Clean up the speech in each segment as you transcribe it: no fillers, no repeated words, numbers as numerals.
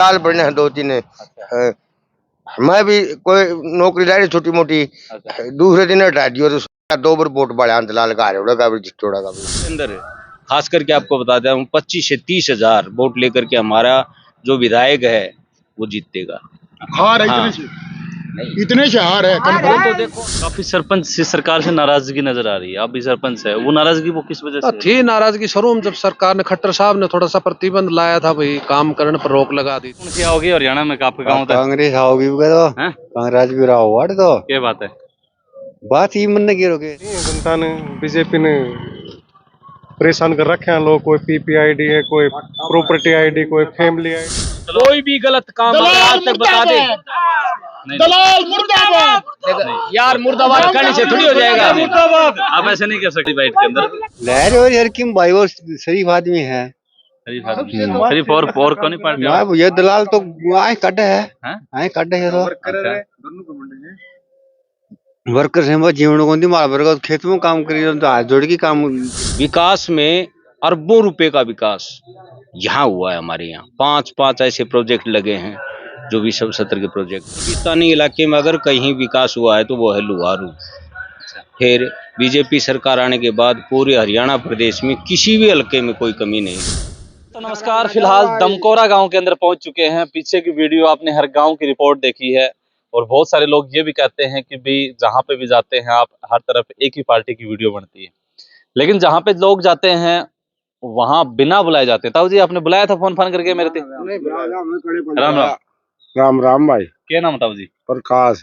साल पढ़ने हैं 2-3 हाँ, मैं भी कोई नौकरी लाई छोटी मोटी दूसरे दिन हटा दियो तो 2 बार वोट पड़ा दलाल का का भी जितोड़ा का भी अंदर खास करके आपको बताता हूँ 25 से 30 हजार वोट लेकर के हमारा जो विधायक है वो जीतेगा। हार है हाँ। इतने से हार है तो देखो काफी सरपंच से सरकार से नाराजगी नजर आ रही है। आप भी सरपंच है, वो नाराजगी वो किस वजह से है? थी नाराजगी शुरू में जब सरकार ने खट्टर साहब ने थोड़ा सा प्रतिबंध लाया था, भाई काम करने पर रोक लगा दी। कौन सी आओगी हरियाणा में? आपके गाँव तक कांग्रेस आओगी हैं? कांग्रेस भी रहा हुआ तो क्या बात है? बात ही मन की रोके। जनता ने बीजेपी ने परेशान कर रखे हैं लोग। कोई पीपीआईडी है, कोई प्रॉपर्टी आईडी, कोई फैमिली आईडी। कोई भी गलत काम अगर आज तक बता दे दलाल मुर्दाबाद। यार मुर्दाबाद करने से थोड़ी हो जाएगा। आप ऐसे नहीं कर सकते बाइट के अंदर। लहर और यार किम भाई वो शरीफ आदमी है। शरीफ और कौन पार्टी? ना ये दलाल तो आए कट है, आए कट है तो वर्कर से मैं जीवन को मार वर्ग खेत में काम करी तो हाथ जोड़ के काम। विकास में अरबों रुपए का विकास यहाँ हुआ है हमारे यहाँ। 5 ऐसे प्रोजेक्ट लगे हैं जो विश्व सत्र के प्रोजेक्ट। पाकिस्तानी इलाके में अगर कहीं विकास हुआ है तो वो है लुहारू। फिर बीजेपी सरकार आने के बाद पूरे हरियाणा प्रदेश में किसी भी हल्के में कोई कमी नहीं। तो नमस्कार, फिलहाल दमकोरा गांव के अंदर पहुंच चुके हैं। पीछे की वीडियो आपने हर गांव की रिपोर्ट देखी है और बहुत सारे लोग ये भी कहते हैं कि भी जहां पे भी जाते हैं आप हर तरफ एक ही पार्टी की वीडियो बनती है, लेकिन जहां पे लोग जाते हैं वहां बिना बुलाए जाते हैं। ताऊ जी आपने बुलाया था फोन करके मेरे थे? राम राम। राम राम भाई। क्या नाम ताऊ जी? प्रकाश।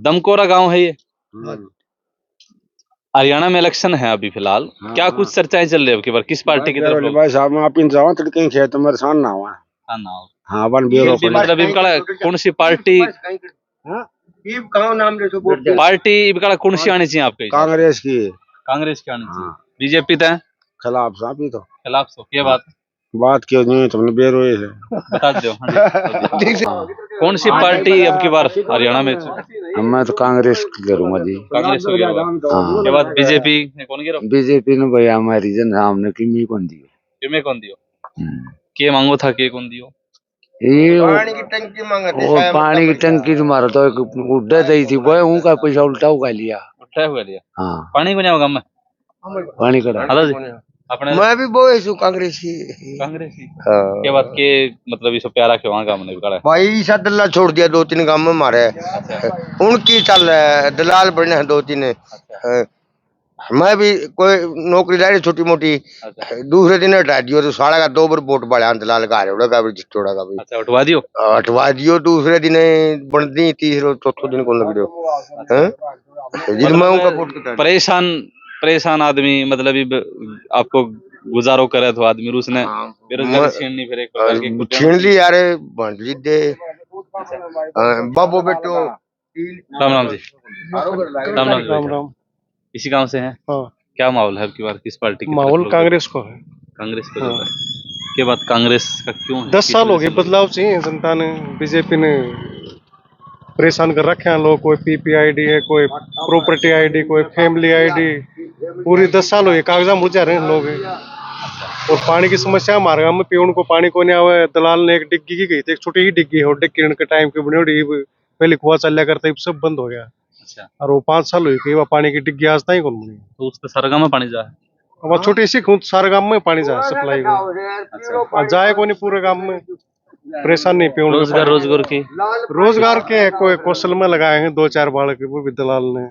दमकोरा गांव है ये। हरियाणा में इलेक्शन है अभी फिलहाल। क्या कुछ चर्चाएं चल रही है? बार किस पार्टी की तरफ लोग? भाई साहब आप इन जाओ तड़के खेत में सान ना हुआ। हाँ वन ब्यूरो मतलब कौन सी पार्टी कौन सी आनी चाहिए आपके? कांग्रेस की। कांग्रेस की आनी चाहिए। बीजेपी तो खिलाफ साहब ही तो खिलाफ सो क्या बात क्यों नहीं तुमने बेरो है बता दो। कौन सी पार्टी अब की बार हरियाणा में? मैं तो कांग्रेस करूंगा जी। कांग्रेस को क्या बात? बीजेपी कौन गिरो? बीजेपी ने भैया हमारी जन हमने किमी कौन दियो? किमे कौन दियो? के मांगो था के कौन दियो? ये पानी की टंकी मांगते वो पानी की टंकी तुम्हारा तो एक उड्डा दी थी वो उनका पैसा उल्टा हुआ लिया। हाँ पानी को नहीं होगा। मैं पानी का अपने मैं भी वो ऐसू कांग्रेस की के बात के मतलब इस प्यारा के वहां का हमने बिगाड़ा भाई सा दल्ला छोड़ दिया 2-3 गांव में मारे उनकी चल रहा है दलाल बने हैं 2-3 हाँ, मैं भी कोई नौकरी लाई छोटी मोटी दूसरे दिन हटा दियो तो साड़ा का 2 बार वोट पड़ा दलाल का का भी जितोड़ा का भी। हटवा दियो दूसरे दिन बनती तीसरे चौथे दिन कौन लग रहा जिनमें उनका वोट परेशान आदमी मतलब आपको गुजारो करे तो आदमी उसने बेरोजगारी छीन ली यार बंद ली दे बाबू बेटो। राम राम जी। राम राम। इसी गांव से हैं? क्या माहौल है आपकी बार किस पार्टी की? माहौल कांग्रेस को है। कांग्रेस को है। क्या बात कांग्रेस का क्यों? 10 साल हो गए बदलाव चाहिए जनता ने। बीजेपी ने परेशान कर रखे हैं लोग। कोई पीपीआईडी है, कोई प्रॉपर्टी आईडी, कोई फैमिली आईडी। पूरी 10 साल हो गए कागजात बुझा रहे हैं लोग। और पानी की समस्या हमारे गाँव में पीने को पानी को नहीं आवे। दलाल ने एक डिग्गी की गई थी, एक छोटी ही डिग्गी है और डिग्गी के टाइम की बनी पहले कुआ चल करता सब बंद हो गया। और वो 5 साल हुई कि वह पानी की डिग्गी आज तक कौन बनी। तो उसके सारे गांव में पानी जा है। वह छोटी सी खूंट सारे गांव में पानी जाए सप्लाई को जाए को नहीं पूरे गांव में। परेशान नहीं पे रोजगार के कोई कौशल में लगाए हैं 2-4 बालक वो भी दलाल ने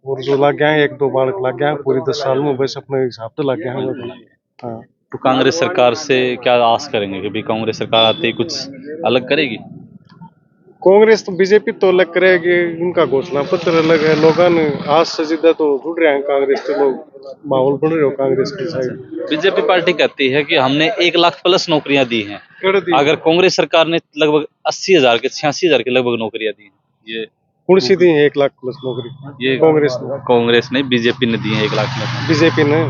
और जो लग गए 1-2 बालक लग गए पूरी 10 साल में बस अपने हिसाब से लग गए हैं। तो कांग्रेस सरकार से क्या आस करेंगे कि भी कांग्रेस सरकार आते ही कुछ अलग करेगी? कांग्रेस तो बीजेपी तो अलग करेगी। उनका घोषणा पत्र अलग है। लोगों ने आज से जिद्दा तो जुड़ रहे हैं कांग्रेस के लोग। माहौल बन रहे हो कांग्रेस की साइड। बीजेपी पार्टी कहती है कि हमने 1 लाख प्लस नौकरियां दी हैं। अगर कांग्रेस सरकार ने लगभग 80,000 के 86,000 के लगभग नौकरियां दी हैं। ये कौन सी दी है 1 लाख प्लस नौकरी? ये कांग्रेस ने बीजेपी ने दी है 1 लाख प्लस। बीजेपी ने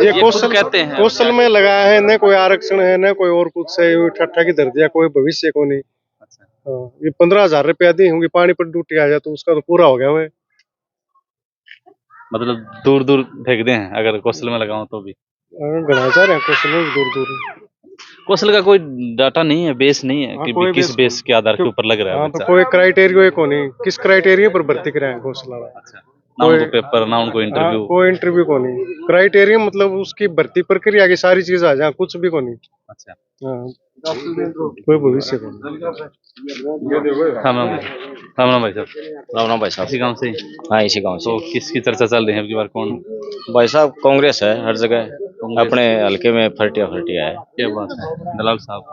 ये कौशल कहते हैं कौशल में लगाया है। न कोई आरक्षण है न कोई और कुछ है। ठट्ठा की धर दिया कोई भविष्य को नहीं। ये 15,000 रुपया दी होंगी पानी पर ड्यूटी आ जाए तो उसका तो पूरा हो गया। वह मतलब दूर दूर फेंक दे हैं अगर कौशल में लगाओ तो भी गणा जा रहे हैं कौशल में दूर दूर। कौशल का कोई डाटा नहीं है, बेस नहीं है हाँ, कि कोई किस बेस बेस के आधार के ऊपर लग रहा है हाँ तो बच्चा। कोई क्राइटेरिया को नहीं, किस क्राइटेरिया पर भर्ती कराए कौशल वाला। अच्छा, ना उनको पेपर ना उनको हाँ, इंटरव्यू। कोई इंटरव्यू को नहीं, क्राइटेरिया मतलब उसकी भर्ती प्रक्रिया की सारी चीज आ जाए, कुछ भी को नहीं। अच्छा, हाँ, कोई भविष्य को नहीं। राम राम राम राम भाई साहब। राम राम भाई साहब। इसी गांव से ही? हाँ, इसी गांव तो किसकी चर्चा चल रही है अब की बार, कौन? भाई साहब कांग्रेस है हर जगह, कांग्रेस। अपने हल्के में फटिया है। क्या बात है, दलाल साहब।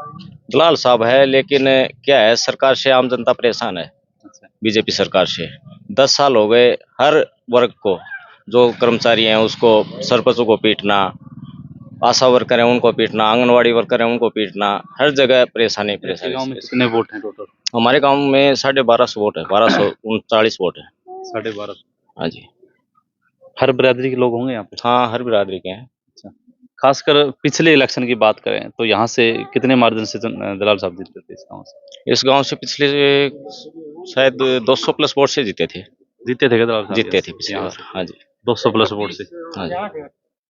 दलाल साहब है, लेकिन क्या है, सरकार से आम जनता परेशान है। अच्छा, बीजेपी सरकार से 10 साल हो गए, हर वर्ग को, जो कर्मचारी हैं उसको, सरपंचों को पीटना, आशा वर्कर हैं उनको पीटना, आंगनवाड़ी वर्कर हैं उनको पीटना, हर जगह परेशानी आपके गांव में परेशानी। कितने वोट हैं टोटल? हमारे गांव में 1250 वोट है, 1239 वोट है। 12.5। हाँ जी। हर बिरादरी के लोग होंगे यहाँ पे? हाँ, हर बिरादरी के हैं। अच्छा, खासकर पिछले इलेक्शन की बात करें तो यहाँ से कितने मार्जिन से दलाल साहब जीते थे इस गांव से? इस गांव से पिछले शायद 200 प्लस वोट से जीते थे। जीते थे क्या दलाल साहब? जीते थे पिछली यहाँ बार। से हाँ जी। 200 प्लस वोट से। हाँ जी।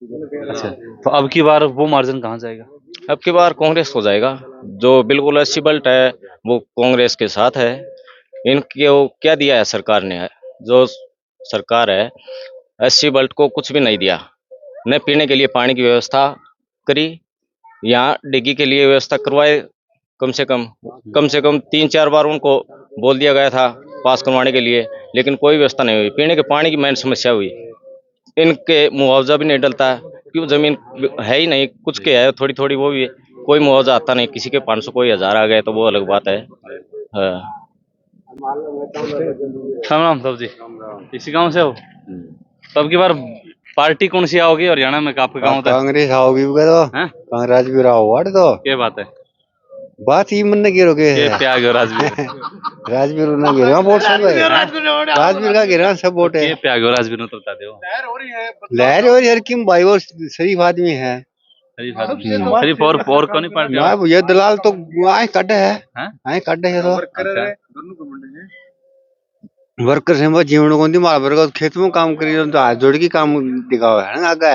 अच्छा, तो अब की बार वो मार्जिन कहाँ जाएगा? अब की बार कांग्रेस हो जाएगा, जो बिल्कुल अस्सी बल्ट है वो कांग्रेस के साथ है। इनके वो क्या दिया है सरकार ने, जो सरकार है 80 बल्ट को कुछ भी नहीं दिया, न पीने के लिए पानी की व्यवस्था करी, यहाँ डिग्गी के लिए व्यवस्था करवाए। कम से कम 3-4 बार उनको बोल दिया गया था पास करवाने के लिए, लेकिन कोई व्यवस्था नहीं हुई। पीने के पानी की मेन समस्या हुई। इनके मुआवजा भी नहीं डलता है, क्यों, जमीन है ही नहीं, कुछ के है थोड़ी थोड़ी, वो भी कोई मुआवजा आता नहीं। किसी के 500 कोई 1000 आ गए तो वो अलग बात है। हाँ। राम राम साहब जी, इसी गांव से हो? तो अब की बार पार्टी कौन सी आओगी हरियाणा में? आपका गांव था? कांग्रेस आओगी तो हैं? कांग्रेस भी रहा वार्ड तो क्या बात है, बात ही मन गिरो के ये प्याग और राजवीर। राजवीर ना गिरा वोट सब है राजवीर का गिरा सब वोट है ये प्याग और राजवीर ने तो बता दो। लहर और यार किम भाई वो शरीफ आदमी है सिर्फ और कौन पार्टी? ना ये दलाल तो आए कटे है हैं? आए कटे है तो अच्छा, वर्कर से वो जीवन को मार वर्ग खेत में काम करी तो हाथ जोड़ के काम दिखाओ है ना आगे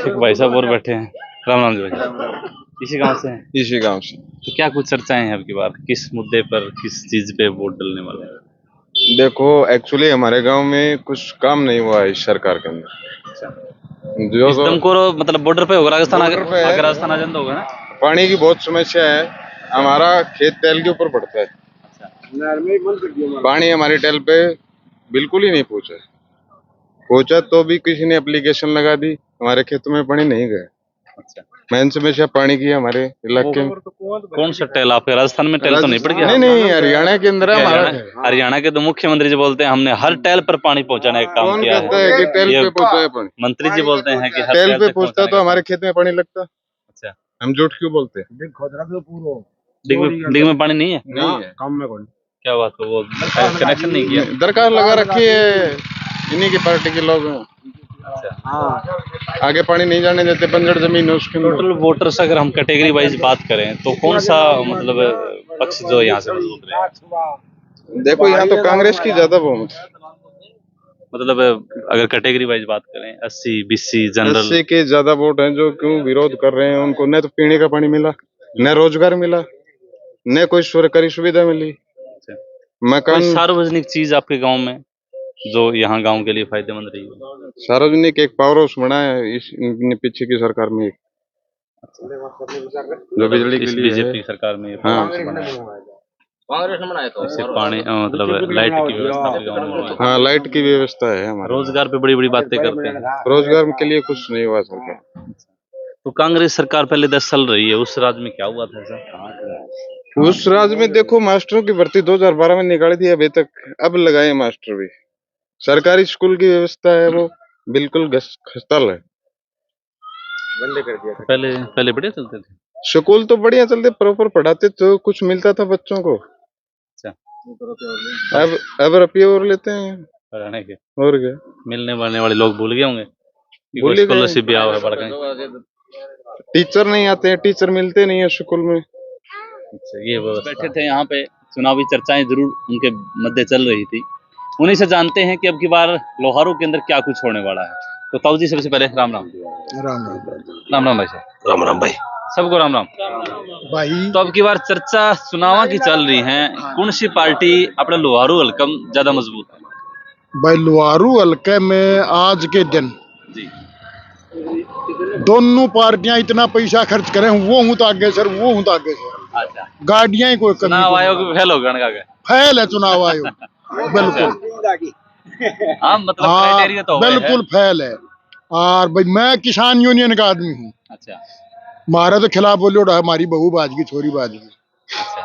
एक भाई साहब और बैठे हैं। राम राम जी भाई, इसी गांव से हैं? इसी गांव से। तो क्या कुछ चर्चाएं हैं अब की बार, किस मुद्दे पर, किस चीज पे वोट डलने वाले हैं? देखो एक्चुअली हमारे गांव में कुछ काम नहीं हुआ है इस सरकार के अंदर। जो इस दमकोर मतलब बॉर्डर पे होगा, राजस्थान बॉर्डर पे है। आगे राजस्थान आ जाता होगा ना? पानी की बहुत समस्या है। हमारा खेत टेल के ऊपर पड़ता है, पानी हमारी टेल पे बिल्कुल ही नहीं पहुंचा तो भी किसी ने एप्लीकेशन लगा दी, हमारे खेतों में पानी नहीं गया। अच्छा, मेन समस्या पानी की है हमारे इलाके में। कौन सा टेल आपके राजस्थान में? टेल तो नहीं पड़ गया? नहीं, हरियाणा के अंदर है हमारा। हरियाणा के तो मुख्यमंत्री जी बोलते हैं हमने हर टेल पर पानी पहुंचाने का काम कौन किया कहता है कि टेल ये पे पहुंचा है पानी? मंत्री जी बोलते हैं कि हर टेल पे तक पहुंचता पहुंचाने तो का हमारे खेत में पानी लगता। अच्छा, हम झूठ क्यों बोलते हैं? डिग में पानी नहीं है? नहीं है। क्या बात है, वो कनेक्शन नहीं किया? दरकार लगा रखी है इन्हीं की पार्टी के लोग हैं। आगे पानी नहीं जाने देते, बंजर जमीन है उसके अंदर। टोटल वोटर्स अगर हम कैटेगरी वाइज बात करें तो कौन सा मतलब पक्ष जो यहाँ से मजबूत रहे? देखो यहाँ तो कांग्रेस की ज्यादा बहुमत है। मतलब अगर कैटेगरी वाइज बात करें 80 BC जनरल 80 के ज्यादा वोट हैं जो क्यों विरोध कर रहे हैं। उनको न तो पीने का पानी मिला, न रोजगार मिला, न कोई सरकारी सुविधा मिली। कोई मकान सार्वजनिक चीज आपके गांव में जो यहाँ गांव के लिए फायदेमंद रही हो? सार्वजनिक एक पावर हाउस बना है इस पीछे की सरकार में, जो बिजली के इस लिए बीजेपी है। सरकार में हाँ। कांग्रेस ने बनाया तो इससे पानी मतलब लाइट की व्यवस्था आपके गांव में हुई है। हाँ, लाइट की व्यवस्था है हमारे। रोजगार पे बड़ी बड़ी बातें करते हैं। रोजगार के लिए कुछ नहीं हुआ सरकार। तो कांग्रेस सरकार पहले 10 साल रही है, उस राज्य में क्या हुआ था सर? उस राज्य में देखो मास्टरों की भर्ती 2012 में निकाली थी, अभी तक अब लगाए मास्टर भी। सरकारी स्कूल की व्यवस्था है वो बिल्कुल खस्ताल है, बंद कर दिया। पहले बढ़िया चलते थे स्कूल तो बढ़िया चलते, प्रॉपर पढ़ाते तो कुछ मिलता था बच्चों को। अच्छा, अब रुपये और लेते हैं हरियाणा के और क्या। मिलने वाले लोग भूल गए होंगे कि भूल कोई ही गए। स्कॉलरशिप भी आया है बढ़ टीचर नहीं आते हैं, टीचर मिलते नहीं है स्कूल में। अच्छा, ये बैठे थे यहाँ पे, चुनावी चर्चाएं जरूर उनके मध्य चल रही थी। उन्हीं से जानते हैं कि अब की बार लोहारू के अंदर क्या कुछ होने वाला है। तो ताऊ जी सबसे पहले राम राम। राम राम राम भाई साहब। राम राम भाई। सबको राम राम भाई। तो अब की बार चर्चा चुनाव की चल रही है, कौन सी पार्टी अपने लोहारू हल्कम ज्यादा मजबूत है? भाई लुहारू हल्के में आज के दिन जी दोनों पार्टियां इतना पैसा खर्च करें, वो हूं तो आगे सर, वो हूं तो आगे सर। अच्छा, गाड़ियां ही कोई कमी चुनाव नहीं। आयोग भी फेल हो गया फैल है चुनाव आयोग बिल्कुल। हाँ मतलब हाँ क्राइटेरिया तो हुआ है। बिल्कुल फैल है। और भाई मैं किसान यूनियन का आदमी हूँ, अच्छा हमारे तो खिलाफ बोले उड़ा, हमारी बहू बाज की छोरी बाज की, अच्छा।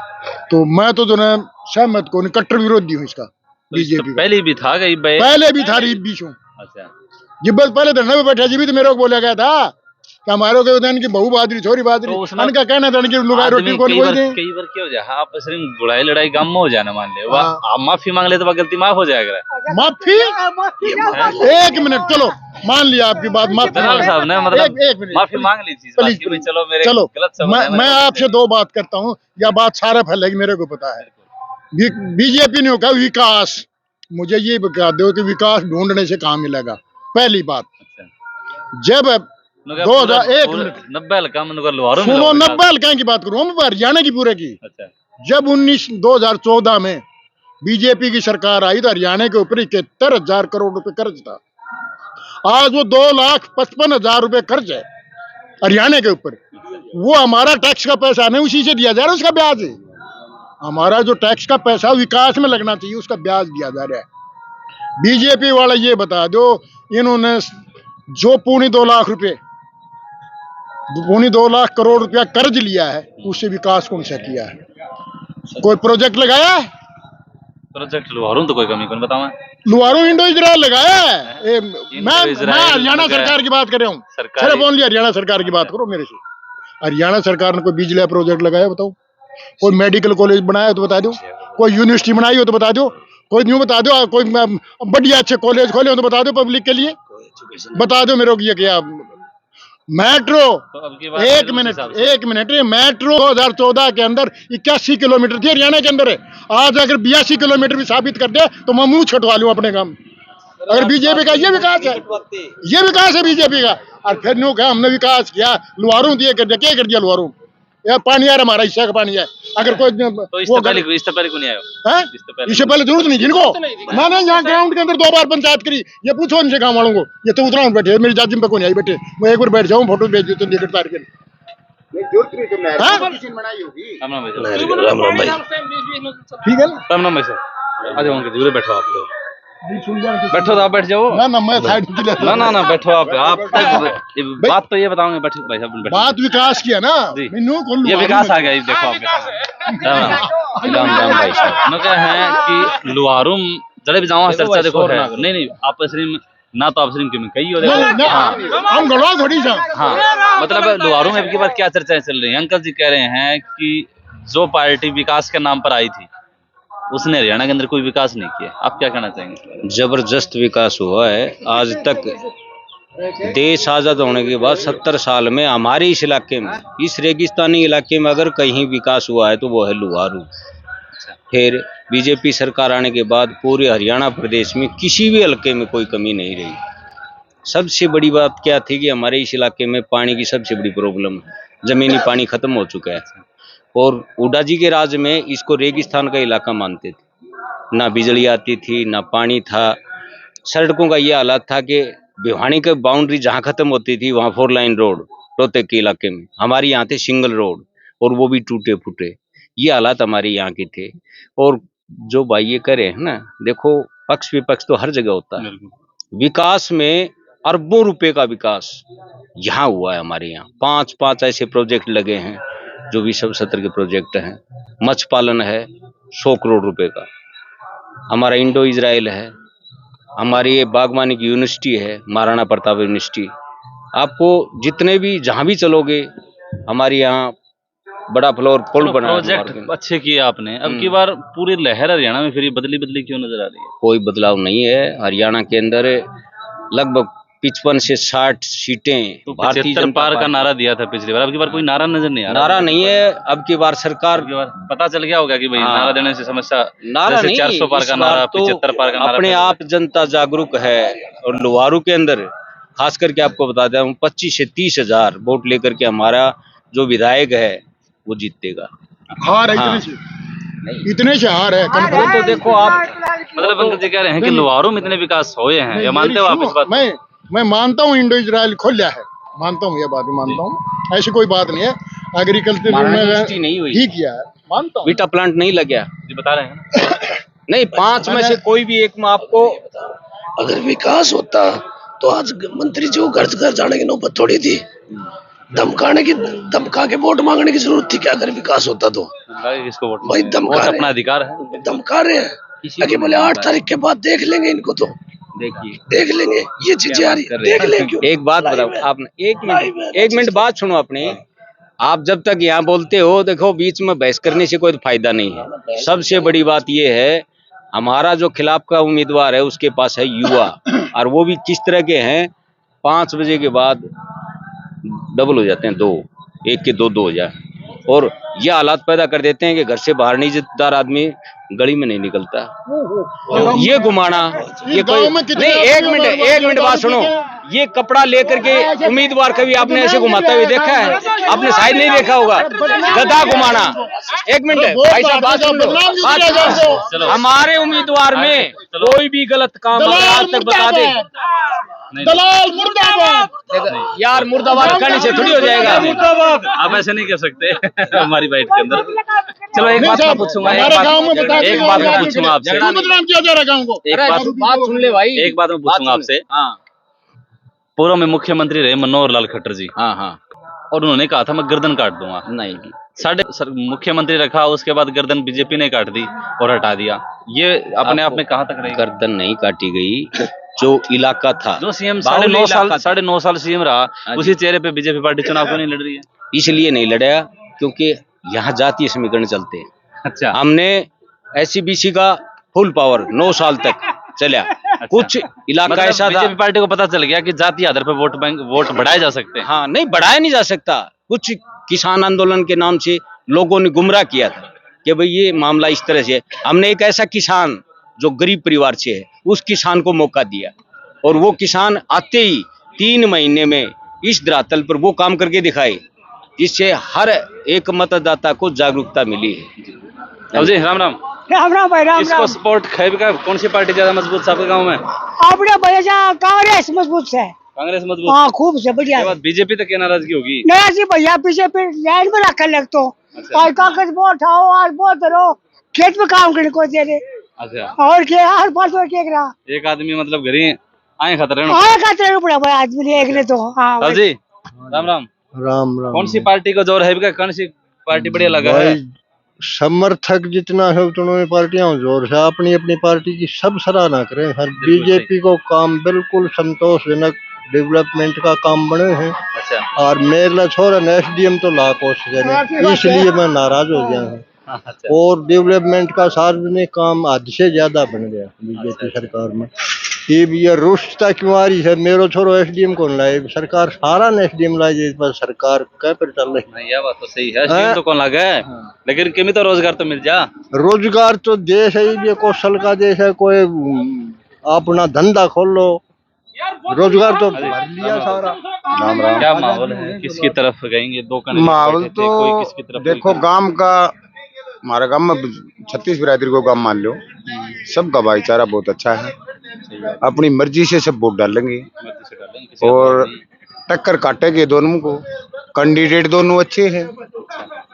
तो मैं तो जो है सहमत को नहीं, कट्टर विरोधी हूँ इसका तो इससे बीजेपी का। पहले भी था कहीं पहले भी था बीच हूँ, अच्छा जब बस पहले धरने पे बैठा जी भी तो मेरे को बोला गया था कि हमारे को उधर की बहू बादरी छोरी बादरी, तो उसमें उनका कहना था कि लुगाई रोटी आदमी कौन कोई दे। कई बार क्या हो जाए, आप सिर्फ गुड़ाई लड़ाई गांव में हो जाना, मान ले हाँ। आप माफी मांग ले तो वह गलती माफ हो जाएगा। माफी एक मिनट, चलो मान लिया आपकी बात, माफी दलाल साहब ने मतलब एक मिनट माफी मांग ली थी इस बात की, भाई चलो मेरे चलो गलत समझ है मैं आपसे दो बात करता हूँ, या बात सारा फैलेगी मेरे को पता है। बीजेपी ने कहा विकास, मुझे ये बता दो कि विकास ढूंढने से कहाँ मिलेगा। पहली बात, जब 2001 मिनट 90 हल्का में लोहारू सुनो, 90 हल्का की बात करूँ, हरियाणा की पूरे की। अच्छा जब 2014 में बीजेपी की सरकार आई तो हरियाणा के ऊपर 71,000 करोड़ रुपए कर्ज था। आज वो 2,55,000 रुपए कर्ज है हरियाणा के ऊपर। वो हमारा टैक्स का पैसा नहीं, उसी से दिया जा रहा है, उसका ब्याज है। हमारा जो टैक्स का पैसा विकास में लगना चाहिए, उसका ब्याज दिया जा रहा है। बीजेपी वाला ये बता दो, इन्होंने जो 2.5 लाख करोड़ रुपया कर्ज लिया है, उससे विकास कौन सा किया है? कोई प्रोजेक्ट लगाया है? प्रोजेक्ट लोहारू तो कोई कमी कौन बताओ। लुहारू इंडो इजराइल लगाया है। मैं हरियाणा सरकार की बात कर रहा हूँ, सिर्फ ओनली हरियाणा सरकार की बात करो मेरे से। हरियाणा सरकार ने कोई बिजली प्रोजेक्ट लगाया बताओ? कोई मेडिकल कॉलेज बनाया तो बता दो, कोई यूनिवर्सिटी बनाई हो तो बता दो, कोई न्यू बता दो, कोई बढ़िया अच्छे कॉलेज खोले हो तो बता दो पब्लिक के लिए, बता दो मेरे को ये क्या। मेट्रो तो एक मिनट मेट्रो 2014 के अंदर 81 किलोमीटर थी, हरियाणा के अंदर है। आज अगर 82 किलोमीटर भी साबित कर दे तो मैं मुंह छुटवा लूं अपने काम। अगर बीजेपी का ये विकास है, ये विकास है बीजेपी का। और फिर न्यू कहा हमने विकास किया, लुहारू दिए कर दिया, क्या कर दिया लुहारू? यार पानी आ रहा, हमारा हिस्सा का पानी है। अगर कोई तो इससे पहले को नहीं आया, इससे पहले जरूरत नहीं जिनको, मैंने यहाँ ग्राउंड के अंदर 2 बार पंचायत करी, ये पूछो उनसे गाँव वालों को। ये तो उतना बैठे, मेरी जाति पे को नहीं आई बैठे, मैं एक बार बैठ जाऊँ, फोटो भेज देते लेकर तार के। राम राम भाई। ठीक है, राम राम भाई साहब, आ जाओ उनके दूर बैठो, आप लोग बैठो तो आप बैठ जाओ ना मैं साइड ना बैठो आप तक बात तो ये बताओगे। बैठो भाई साहब, बात विकास की है ना, ये विकास आ गया, ये देखो आप। राम भाई साहब, मैं कह है कि लुहारू जड़े भी जाओ चर्चा देखो है नहीं आप सिर्फ ना तो आप सिर्फ कही हो देखो। हम गलवा थोड़ी सा। हाँ मतलब लुहारू में अब की बात क्या चर्चाएं चल रही है? अंकल जी कह रहे हैं कि जो पार्टी विकास के नाम पर आई थी उसने हरियाणा के अंदर कोई विकास नहीं किया। आप क्या कहना चाहेंगे? जबरदस्त विकास हुआ है। आज तक देश आजाद होने के बाद 70 साल में हमारे इस इलाके में, इस रेगिस्तानी इलाके में अगर कहीं विकास हुआ है तो वो है लुहारू। फिर बीजेपी सरकार आने के बाद पूरे हरियाणा प्रदेश में किसी भी हल्के में कोई कमी नहीं रही। सबसे बड़ी बात क्या थी कि हमारे इस इलाके में पानी की सबसे बड़ी प्रॉब्लम है, जमीनी पानी खत्म हो चुका है। और हुड्डा जी के राज में इसको रेगिस्तान का इलाका मानते थे, ना बिजली आती थी ना पानी था। सड़कों का ये हालत था कि भिवानी की बाउंड्री जहाँ खत्म होती थी वहाँ 4 लाइन रोड रोहतक के इलाके में, हमारे यहाँ थे सिंगल रोड और वो भी टूटे फूटे। ये हालात हमारे यहाँ के थे। और जो भाई ये करे है ना, देखो पक्ष विपक्ष तो हर जगह होता है। विकास में अरबों रुपए का विकास यहाँ हुआ है हमारे यहाँ। 5 ऐसे प्रोजेक्ट लगे हैं जो विश्व स्तर के प्रोजेक्ट हैं। मत्स्य पालन है 100 करोड़ रुपए का, हमारा इंडो इजराइल है, हमारी ये बागवानी की यूनिवर्सिटी है महाराणा प्रताप यूनिवर्सिटी। आपको जितने भी जहाँ भी चलोगे हमारे यहाँ बड़ा फ्लोर पुल बना प्रोजेक्ट अच्छे किए आपने। अब की बार पूरी लहर हरियाणा में फिर बदली क्यों नजर आ रही है? कोई बदलाव नहीं है। हरियाणा के अंदर लगभग 55 से 60 सीटें तो भारतीय जनता पार का पार्टी। नारा दिया था पिछली बार, अब की बार कोई नारा नजर नहीं आ रहा। नारा नहीं है। अब की बार सरकार पता चल गया होगा कि भाई हाँ, नारा देने से समस्या। नारा नहीं, 400 पार का नारा, 75 पार का नारा। अपने आप जनता जागरूक है। और लुहारू के अंदर खास करके आपको बताता हूँ 25 से 30 हजार वोट लेकर के हमारा जो विधायक है वो जीतेगा। हार है हाँ। इतने से हार है वो तो देखो आप, मतलब पंकज जी कह रहे हैं कि लुहारू में इतने विकास हुए हैं, ये मानते हो आप इस बात को? मैं मानता हूँ इंडो इजराइल खोला है, मानता हूँ, ये बात भी मानता हूँ, ऐसी कोई बात नहीं है। एग्रीकल्चर में नहीं हुई, ही किया है, मानता हूँ। बीटा प्लांट नहीं लगा जी बता रहे हैं ना। नहीं, 5 में से कोई भी एक में आपको अगर विकास होता तो आज मंत्री जी को घर घर जाने की नौबत थोड़ी थी, धमका के वोट मांगने की जरूरत थी क्या? अगर विकास होता तो किसको वोट? भाई वोट अपना अधिकार है, धमका रहे हैं कि बोले 8 तारीख के बाद देख लेंगे इनको, तो देखिए देख लेंगे ये चीजें आ रही, देख लेंगे। एक बात बताओ आपने, एक मिनट बात सुनो अपनी। आप जब तक यहाँ बोलते हो, देखो बीच में बहस करने से कोई फायदा नहीं है। सबसे बड़ी बात ये है, हमारा जो खिलाफ का उम्मीदवार है उसके पास है युवा, और वो भी किस तरह के हैं, 5 बजे के बाद डबल हो जाते हैं, 2 1 के 2 हो जाए, और ये हालात पैदा कर देते हैं कि घर से बाहर नहीं जिद्दार आदमी गली में नहीं निकलता। ये घुमाना, ये कोई नहीं। एक मिनट बात सुनो। ये कपड़ा लेकर के उम्मीदवार कभी आपने ऐसे घुमाता हुए देखा है? आपने शायद नहीं देखा होगा, गधा घुमाना। एक मिनट भाई साहब, बात सुन लो। हमारे उम्मीदवार में कोई भी गलत काम अगर आज तक बता दे, दलाल मुर्दाबाद, यार मुर्दाबाद कहने से थोड़ी हो जाएगा। आप ऐसे नहीं कह सकते हमारी बाइट के अंदर। चलो एक बात मैं पूछूंगा, एक बात मैं पूछूंगा आपसे, बदनाम किया जा रहा गाँव को। बात सुन ले भाई, एक बात मैं पूछूंगा आपसे। हाँ, पूर्व में मुख्यमंत्री रहे मनोहर लाल खट्टर जी, हाँ हाँ, और उन्होंने कहा था मैं गर्दन काट दूंगा। नहीं, मुख्यमंत्री रखा, उसके बाद गर्दन बीजेपी ने काट दी और हटा दिया। ये अपने आप में कहाँ तक रहेगी? गर्दन नहीं काटी गई। जो इलाका था, जो सीएम 9.5 साल सीएम रहा, उसी चेहरे पे बीजेपी पार्टी चुनाव क्यों नहीं लड़ रही है? इसलिए नहीं लड़ा क्योंकि यहाँ जातीय समीकरण चलते हैं। अच्छा, हमने SC/BC का फुल पावर 9 साल तक चला। अच्छा। कुछ इलाका मतलब ऐसा था, बीजेपी पार्टी को पता चल गया कि जातीय आधार पर वोट बढ़ाए जा सकते हैं। हाँ, नहीं बढ़ाया नहीं जा सकता। कुछ किसान आंदोलन के नाम से लोगों ने गुमराह किया था कि भाई ये मामला इस तरह से है। हमने एक ऐसा किसान जो गरीब परिवार से है, उस किसान को मौका दिया, और वो किसान आते ही 3 महीने में इस धरातल पर वो काम करके दिखाए, जिससे हर एक मतदाता को जागरूकता मिली है। अब जी राम राम भाई राम इसको सपोर्ट खेबेगा, कौन सी पार्टी ज्यादा मजबूत है आपके गाँव में? अपने भैया कांग्रेस मजबूत है। कांग्रेस मजबूत? हाँ, खूब से बढ़िया। बीजेपी तक क्या नाराजगी होगी? नाराजगी भैया पीछे लाइन में रखने लग तो। अच्छा। आज कागज वो उठाओ, आज वो धरो, खेत में काम करने को दे रहे। अच्छा, और क्या हर बात और क्या रहा, एक आदमी मतलब घर ही आए खतरे में आए खतरे में पड़ा भाई आदमी एक ने तो। हाँ जी राम राम राम राम। कौन सी पार्टी को जोर है? कौन सी पार्टी बढ़िया लगा है? समर्थक जितना है उतने पार्टियां जोर से अपनी अपनी पार्टी की सब सराहना करें। हर बीजेपी को काम बिल्कुल संतोषजनक डेवलपमेंट का काम बने हैं। अच्छा, और मेरा छोरा SDM तो लाखों से, इसलिए मैं नाराज हो गया हूँ। अच्छा, और डेवलपमेंट का सार्वजनिक काम हद से ज्यादा बन गया बीजेपी सरकार में। ये रुष्टता क्यों आ रही है? मेरो छोरो SDM कौन लाए? सरकार सारा ने SDM लाए, इस पर सरकार कह पर चल रही। नहीं, यह बात तो सही है, SDM तो कौन लगा है, लेकिन किमी तो रोजगार तो मिल जा। रोजगार तो देश है, ये कौशल का देश है, कोई अपना धंधा खोल लो, रोजगार तो भर लिया सारा। राम राम। क्या माहौल है, किसकी तरफ गएंगे? 2 माहौल तो कोई किसकी तरफ? देखो गांव का, हमारा गांव में 36 बिरादरी को गांव मान लो, सबका भाईचारा बहुत अच्छा है। अपनी मर्जी से सब वोट डालेंगे और टक्कर काटेंगे दोनों को। कैंडिडेट दोनों अच्छे हैं,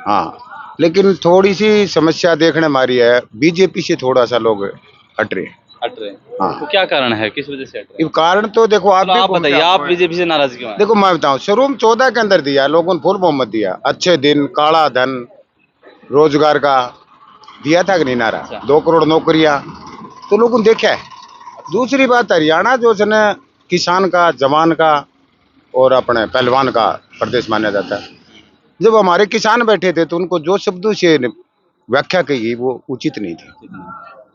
हाँ, लेकिन थोड़ी सी समस्या देखने मारी है, बीजेपी से थोड़ा सा लोग हट रहे हैं। हाँ, तो क्या कारण है, किस वजह से हट रहे हैं? कारण तो देखो आप बताइए, आप बीजेपी से नाराज क्यों हैं? देखो मैं बताऊं, शुरू में 14 के अंदर दिया लोगों ने फुल बहुमत दिया, अच्छे दिन, काला धन, रोजगार का दिया था कि नहीं नारा? 2 करोड़ नौकरियां तो लोगों ने देखा है। दूसरी बात, हरियाणा जो है ना किसान का, जवान का और अपने पहलवान का प्रदेश माना जाता है। जब हमारे किसान बैठे थे तो उनको जो शब्दों से व्याख्या की वो उचित नहीं थी,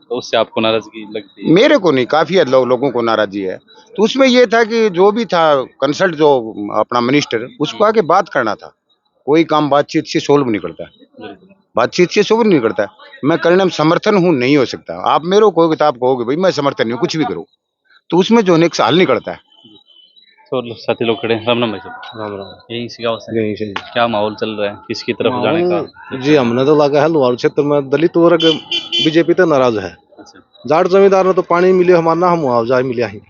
तो उससे आपको नाराजगी लगती है? मेरे को नहीं, काफी लोगों को नाराजगी है। तो उसमें ये था कि जो भी था कंसल्ट जो अपना मिनिस्टर, उसको आके बात करना था। कोई काम बातचीत से सोल्व नहीं करता, बातचीत से सोल्व नहीं करता। मैं करने में समर्थन हूँ, नहीं हो सकता। आप मेरे को किताब कहोगे भाई मैं समर्थन नहीं हूँ, कुछ भी करो, तो उसमें जो है हल नहीं करता है। और साथी लोग खड़े हैं। राम राम भाई साहब। राम राम। यही इसी गाँव से? यहीं से जी। क्या माहौल चल रहा है, किसकी तरफ जाने का? जी हमने तो लगा है लोहारू क्षेत्र में दलित वर्ग बीजेपी तो नाराज है। अच्छा, जाट जमींदार ने तो पानी मिले हमारा हम मुआवजा ही मिला ही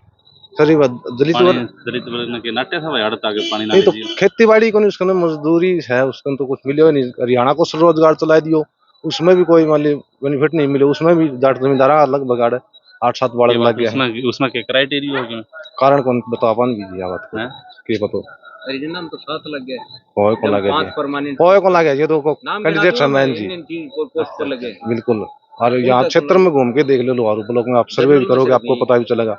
सरी बात दलित पानी वर्ग दलित वर्ग के नाट्य था भाई, हड़ता के पानी ना नहीं तो दीजिए। खेती बाड़ी को नहीं उसका मजदूरी है उसका तो कुछ मिले नहीं। हरियाणा को रोजगार चला दियो उसमें भी कोई मान ली बेनिफिट नहीं मिले उसमें भी जाट जमींदार अलग बगाड़ 8-7 बाड़ ये लग बात गया है। उसमें क्या क्राइटेरिया हो गया? कारण कौन बता अपन भी दिया बात हैं? के पतो ओरिजिनल तो 7 लग गए, होए को लगे पांच जी परमानेंट होए को लगे ये तो नाम कैंडिडेट समझ जी पोस्ट पर लगे। बिल्कुल। और यहाँ क्षेत्र में घूम के देख लो लोहारू ब्लॉक में आप सर्वे भी करोगे आपको पता भी चलेगा।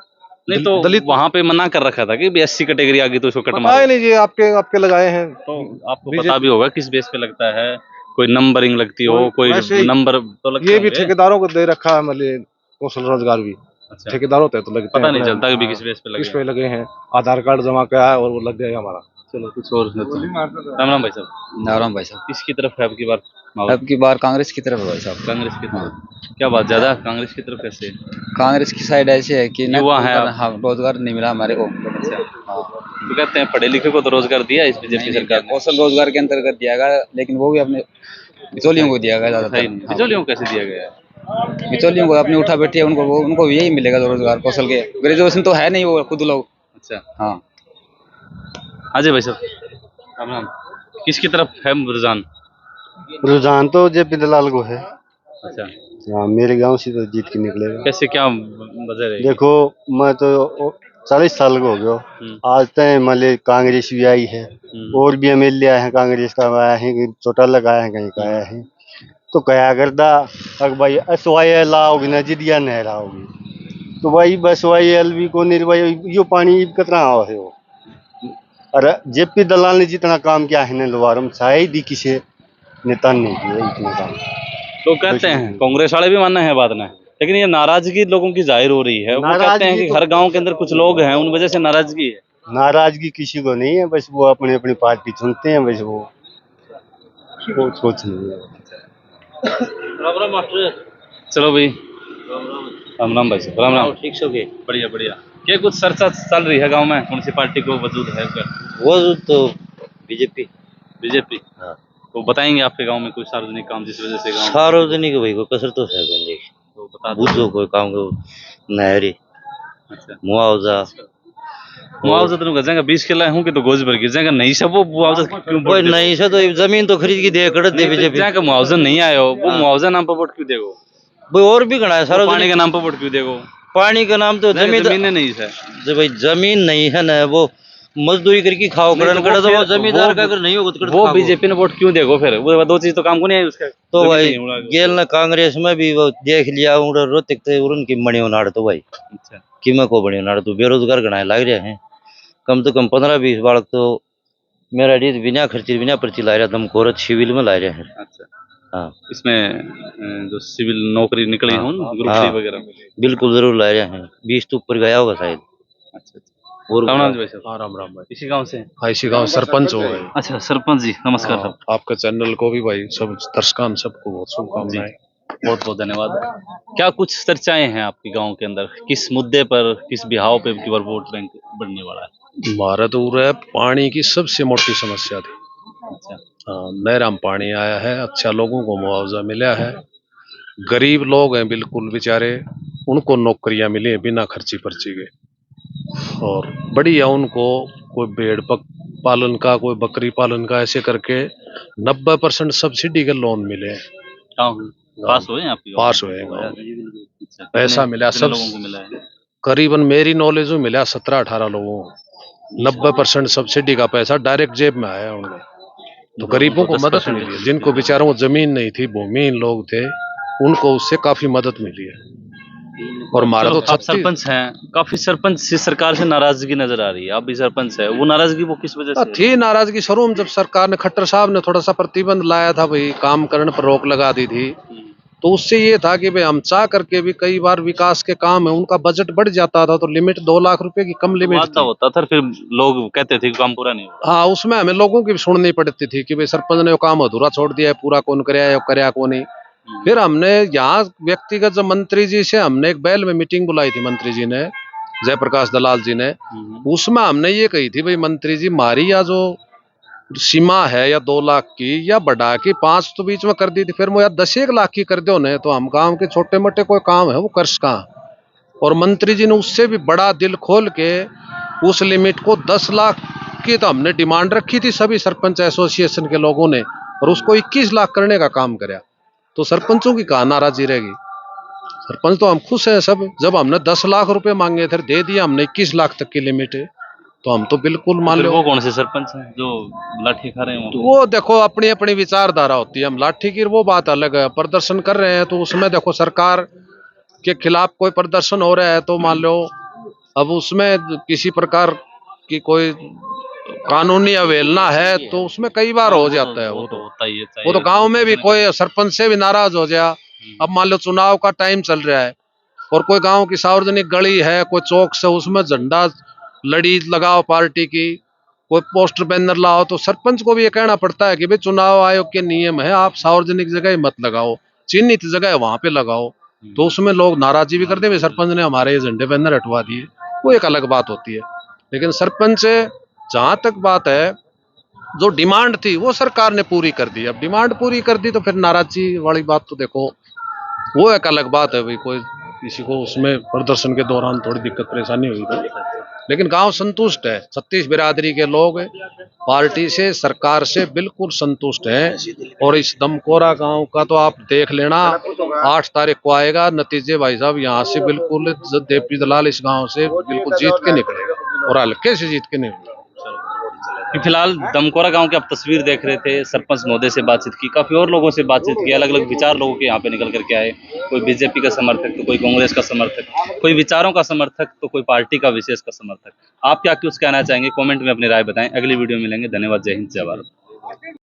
नहीं तो दलित वहां पे मना कर रखा था कि एससी कैटेगरी आ गई तो उसको कट पता ही मारो। नहीं जी आपके आपके लगाए हैं तो आपको पता भी होगा किस बेस पे लगता है, कोई नंबरिंग लगती हो, कोई वैसे ही नंबर तो लगता ये भी होंगे। ठेकेदारों को दे रखा है मतलब कौशल रोजगार भी अच्छा, ठेकेदार होते हैं तो लगते पता हैं नहीं अपने। चलता कि भी किस हाँ, बेस पे किस लगे। पे लगे हैं आधार कार्ड जमा किया है और वो लग गया हमारा। चलो कुछ और राम राम भाई साहब। नारायण भाई साहब किसकी तरफ है आपकी बार माहौल? अब की बार कांग्रेस की तरफ है भाई साहब। कांग्रेस की तरफ। क्या बात, ज्यादा कांग्रेस की तरफ कैसे? कांग्रेस की साइड ऐसी है कि युवा है आप। हाँ रोजगार नहीं मिला हमारे को। अच्छा, हाँ तो कहते हैं पढ़े लिखे को तो रोजगार दिया इस बीजेपी सरकार ने। कौशल रोजगार के अंतर्गत दिया गया लेकिन वो भी अपने बिचौलियों को दिया गया सही ज्यादातर। नहीं। बिचौलियों को कैसे दिया गया है? बिचौलियों को अपने उठा बैठी है उनको यही मिलेगा जो रोजगार कौशल के ग्रेजुएशन तो है नहीं वो खुद लोग। अच्छा, हाँ अजय भाई साहब राम राम। किसकी तरफ है रुझान? रुझान तो जेपी दलाल को है। अच्छा, हाँ मेरे गांव से तो जीत के निकलेगा। कैसे क्या वजह रहेगी? देखो मैं तो 40 साल का हो गया आज तक मतलब कांग्रेस भी आई है और भी एमएलए आए हैं कांग्रेस का आया है छोटा लगाया है कहीं का आया है तो क्या करता अगर भाई SYL आओगी ना जिदिया नहर आओगी तो भाई बस SYL भी को नहीं भाई यो पानी कितना आओ है वो। अरे जेपी दलाल ने जितना काम किया है ना लोहारू शायद ही किसी नेता ने नहीं किया इतना काम। तो कहते हैं कांग्रेस वाले भी मानना है बात ना, लेकिन ये नाराजगी लोगों की जाहिर हो रही है। वो कहते हैं कि हर गांव के अंदर कुछ लोग हैं उन वजह से नाराजगी है। नाराजगी किसी को नहीं है बस वो अपनी अपनी पार्टी चुनते हैं बस वो कुछ नहीं है। चलो भाई राम राम भाई साहब राम राम। ठीक से बढ़िया बढ़िया। क्या कुछ चर्चा चल रही है गांव में, कौन सी पार्टी को वजूद है? वो तो बीजेपी बीजेपी। तो बताएंगे आपके गांव में कोई सार्वजनिक काम जिस वजह से गांव सार्वजनिक भाई को कसर तो है कोई देख तो बता दो। बुद्धो कोई काम को नहरी अच्छा, मुआवजा मुआवजा तो गजाएगा 20 किला हूँ कि तो गोज भर गिर जाएगा नहीं सब वो मुआवजा क्यों कोई नहीं से तो जमीन तो खरीद के दे कर दे बीजेपी का मुआवजा नहीं आया हो वो मुआवजा नाम पर वोट क्यों देगो? भाई और भी घना है पानी सार्वजनिक के नाम पर वोट क्यों देगो? पानी का नाम तो जमीन नहीं है जब भाई जमीन नहीं है ना वो मजदूरी करके खाओ करन करे तो वो जमींदार का अगर नहीं होगा तो वो बीजेपी ने वोट क्यों देगो? फिर वो दो चीज तो काम को नहीं आई उसका। तो भाई गेल ना कांग्रेस में भी वो देख लिया उड़ रोते थे उनकी मणि नाड़ तो भाई अच्छा, कीमा को बनी नाड़ तो बेरोजगार गणाए लग रहे हैं कम से कम 15-20 बालक तो मेरा रीत बिना खर्ची बिना पर्ची ला रहा दम कोरत सिविल में ला रहे हैं। अच्छा, हाँ इसमें जो सिविल नौकरी निकली हो ग्रुप डी वगैरह बिल्कुल जरूर ला रहे हैं 20 तो ऊपर गया होगा शायद। अच्छा और राम राम भाई साहब। हाँ राम राम भाई इसी गांव से? हाँ इसी गांव सरपंच हो गए। अच्छा सरपंच जी नमस्कार हाँ, साहब। आपका चैनल को भी भाई सब दर्शकान सबको बहुत शुभकामनाएं। बहुत बहुत धन्यवाद। क्या कुछ चर्चाएं हैं आपके गांव के अंदर, किस मुद्दे पर किस बिहाव पे की बार वोट बैंक बढ़ने वाला है? भारत उर पानी की सबसे मोटी समस्या थी। अच्छा, हाँ नहर में पानी आया है अच्छा लोगों को मुआवजा मिला है गरीब लोग हैं बिल्कुल बेचारे उनको नौकरियां मिली हैं बिना खर्ची पर्ची के और बढ़िया उनको कोई भेड़ पालन का कोई बकरी पालन का ऐसे करके 90% सब्सिडी के लोन मिले हैं। पास हुए हैं आपके गाँव? पास हुए हैं गाँव में। अच्छा, पैसा मिला कितने सब लोगों को मिला है? करीबन मेरी नॉलेज में मिला 17-18 लोगों को 90% सब्सिडी का पैसा डायरेक्ट जेब में आया उनको तो गरीबों को मदद मिली है जिनको बेचारों को जमीन नहीं थी भूमिहीन लोग थे उनको उससे काफी मदद मिली है। और हमारा तो आप सरपंच हैं, काफी सरपंच से सरकार से नाराजगी नजर आ रही है, आप भी सरपंच है, वो नाराजगी वो किस वजह से थी नाराजगी शुरू में जब सरकार ने खट्टर साहब ने थोड़ा सा प्रतिबंध लाया था भाई काम करने पर रोक लगा दी थी तो उससे ये था कि भाई हम चाह करके भी कई बार विकास के काम है उनका बजट बढ़ जाता था तो लिमिट 2 लाख रुपए की कम लिमिट वादा होता था फिर लोग कहते थे कि काम पूरा नहीं हुआ। हाँ उसमें हमें लोगों की भी सुननी पड़ती थी कि भाई सरपंच ने वो काम अधूरा छोड़ दिया है पूरा कौन कराया कौन नहीं। फिर हमने यहाँ व्यक्तिगत जब मंत्री जी से हमने एक बैल में मीटिंग बुलाई थी मंत्री जी ने जयप्रकाश दलाल जी ने, उसमें हमने ये कही थी भाई मंत्री जी हमारी या जो सीमा है या 2 लाख की या बढ़ा के 5 तो बीच में कर दी थी, फिर वो या 10-1 लाख की कर दो ने तो हम गांव के छोटे मोटे कोई काम है वो कर सका। और मंत्री जी ने उससे भी बड़ा दिल खोल के उस लिमिट को 10 लाख की तो हमने डिमांड रखी थी सभी सरपंच एसोसिएशन के लोगों ने, और उसको 21 लाख करने का काम कराया। तो सरपंचों की कहाँ नाराजी रहेगी? सरपंच तो हम खुश हैं सब। जब हमने 10 लाख रुपए मांगे थे दे दिया हमने, 21 लाख तक की लिमिट है, तो हम तो बिल्कुल मान लो। वो कौन से सरपंच हैं जो लाठी खा रहे हैं? तो वो देखो अपनी अपनी विचारधारा होती है, हम लाठी की वो बात अलग है। प्रदर्शन कर रहे हैं तो उसमें देखो सरकार के खिलाफ कोई प्रदर्शन हो रहा है तो मान लो अब उसमें किसी प्रकार की कोई कानूनी अवहेलना है तो उसमें कई बार हो जाता है। वो तो होता ही है, वो तो गांव में भी कोई सरपंच से भी नाराज हो जाए। अब मान लो चुनाव का टाइम चल रहा है और कोई गांव की सार्वजनिक गली है, कोई चौक से उसमें झंडा लड़ी लगाओ पार्टी की, कोई पोस्टर बैनर लाओ, तो सरपंच को भी ये कहना पड़ता है कि भाई चुनाव आयोग के नियम है, आप सार्वजनिक जगह मत लगाओ, चिन्हित जगह वहां पे लगाओ। तो उसमें लोग नाराजी भी करते हैं, सरपंच ने हमारे ये झंडे बैनर हटवा दिए, वो एक अलग बात होती है। लेकिन सरपंच जहां तक बात है जो डिमांड थी वो सरकार ने पूरी कर दी। अब डिमांड पूरी कर दी तो फिर नाराजी वाली बात तो देखो वो एक अलग बात है। भाई कोई किसी को उसमें प्रदर्शन के दौरान थोड़ी दिक्कत परेशानी हुई थी, लेकिन गांव संतुष्ट है। 36 बिरादरी के लोग पार्टी से सरकार से बिल्कुल संतुष्ट हैं। और इस दमकोरा गांव का तो आप देख लेना, 8 तारीख को आएगा नतीजे भाई साहब। यहाँ से बिल्कुल देवप्रीत दलाल इस गांव से बिल्कुल जीत के निकलेगा और हल्के से जीत के निकलेगा। फिलहाल दमकोरा गांव की आप तस्वीर देख रहे थे, सरपंच महोदय से बातचीत की, काफी और लोगों से बातचीत की, अलग अलग विचार लोगों के यहाँ पे निकल करके आए। कोई बीजेपी का समर्थक तो कोई कांग्रेस का समर्थक, कोई विचारों का समर्थक तो कोई पार्टी का विशेष का समर्थक। आप क्या कुछ कहना चाहेंगे? कमेंट में अपनी राय बताएं। अगली वीडियो में मिलेंगे। धन्यवाद। जय हिंद, जय भारत।